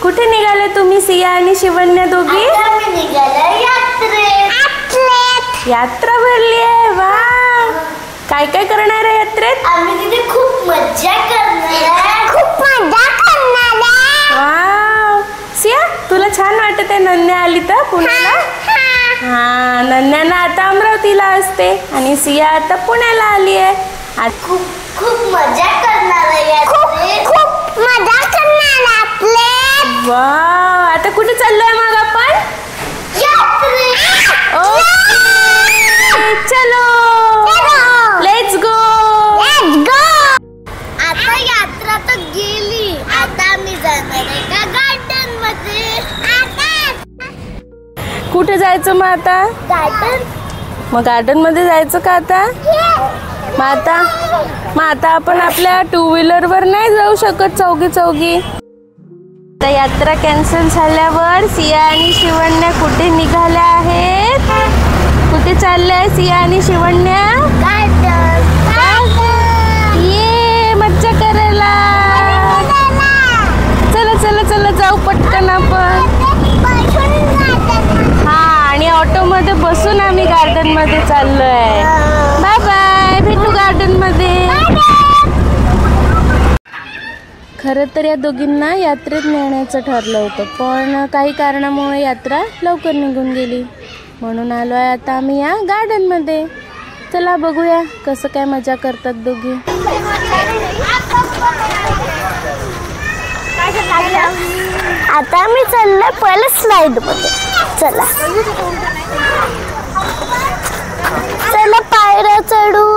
कुठे निघाले तुम्ही सिया आणि शिवण्या दोघी? यात्रा भरली आहे वा. काय काय करणार आहे यात्रेत? आम्ही तिथे खूप मज्जा करणार. वाव. सिया तुला छान वाटत आहे नन्या आली तर पुण्याला? हा नन्याना आता अमरावतीला असते आणि सिया आता पुण्याला आली आहे. खूप खूप मजा करणार आहे. खूप मजा करणार आपले. वाव. आता कुठे चाललोय मग आपण? चलो लेट्स गो. आता यात्रा तर गेली. आता आम्ही जाणार आहे का गार्डन मध्ये. कुठे जायचं मग आता? गार्डन. मग गार्डन मध्ये जायचं का आता? मग आता आपण आपल्या 2 व्हीलरवर नाही जाऊ शकत चौघी. आता यात्रा कॅन्सल झाल्यावर सिया आणि शिवण्या कुठे निघाल्या आहेत? कुठे चालल्या सिया आणि शिवण्या? ये मज्जा करायला. चला जाऊ पटकन आपण. हा आणि ऑटो मध्ये बसून आम्ही गार्डन मध्ये चाललोय. Bye bye. भेटू गार्डन मध्ये. खरं तर या दोघींना यात्रेत नेण्याचं ठरलं होतं पण काही कारणामुळे यात्रा लवकर निघून गेली. म्हणून आलोय आता आम्ही या गार्डन मध्ये. चला बघूया कसं काय मजा करतात दोघी. आता मी चाललोय पहिलं स्लाइड मध्ये. चला पायऱ्या चढू.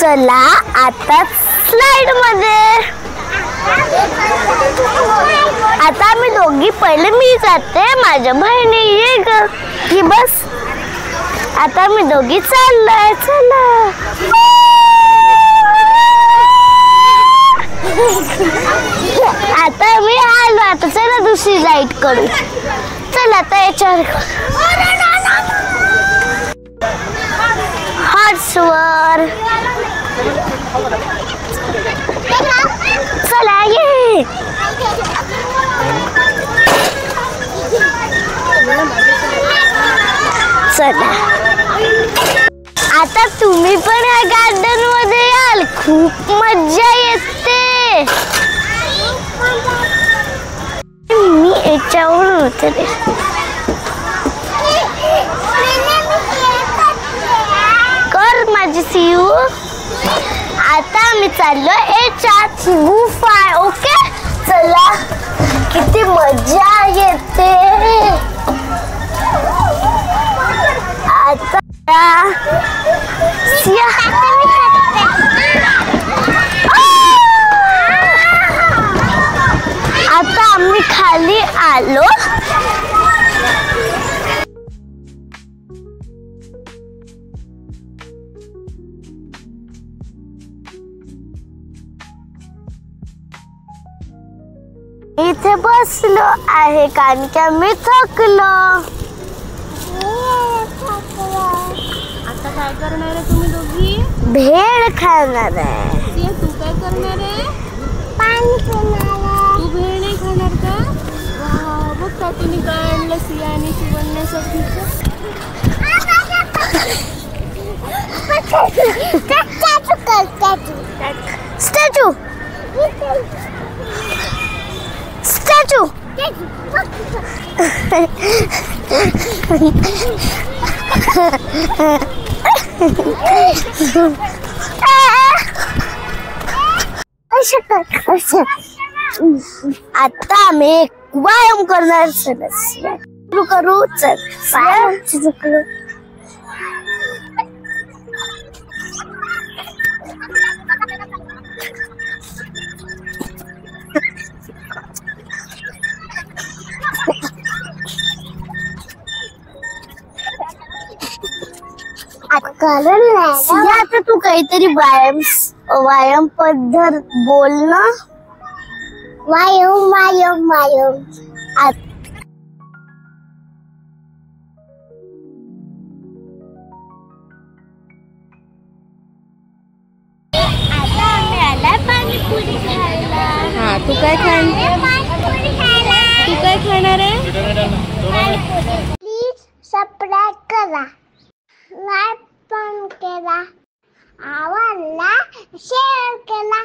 चला आता स्लाइड मध्ये. आता मी दोघी पहिले मी जाते. माझ्या बहिणी ये ग की बस. आता मी दोघी चाललोय. चला आता मी आलो. आता चला दुसरी राईड करू. चला आता याच्यावर हॉर्सवर. चला ये. चला आता तुम्ही पण या गार्डन मध्ये याल. खूप मज्जा येते. मी याच्यावर उतरे. कर माझी सियू. आता आम्ही चाललो याच्यात गुफा. ओके चला किती मजा येते. आता आम्ही खाली आलो. इथे बसलो आहे कारण की मी थकलो. आता काय करणार आहे तुम्ही दोघी? भेळ खाणार आहे. सिया तू काय करणार आहे? पाणी पिणार. तू भेळ नाही खाणार का? वाह बघ काकीने काय आणलं सिया आणि शिवण्यासाठी. स्टॅच्यू. स्टॅच्यू. आता आम्ही व्यायाम करणार. सुरू करू. चल आता तू काहीतरी व्यायाम पद्धत बोल ना. काय खाणार आहे? प्लीज सबस्क्राईब करा, लाईक पण करा, आवडला शेअर केला.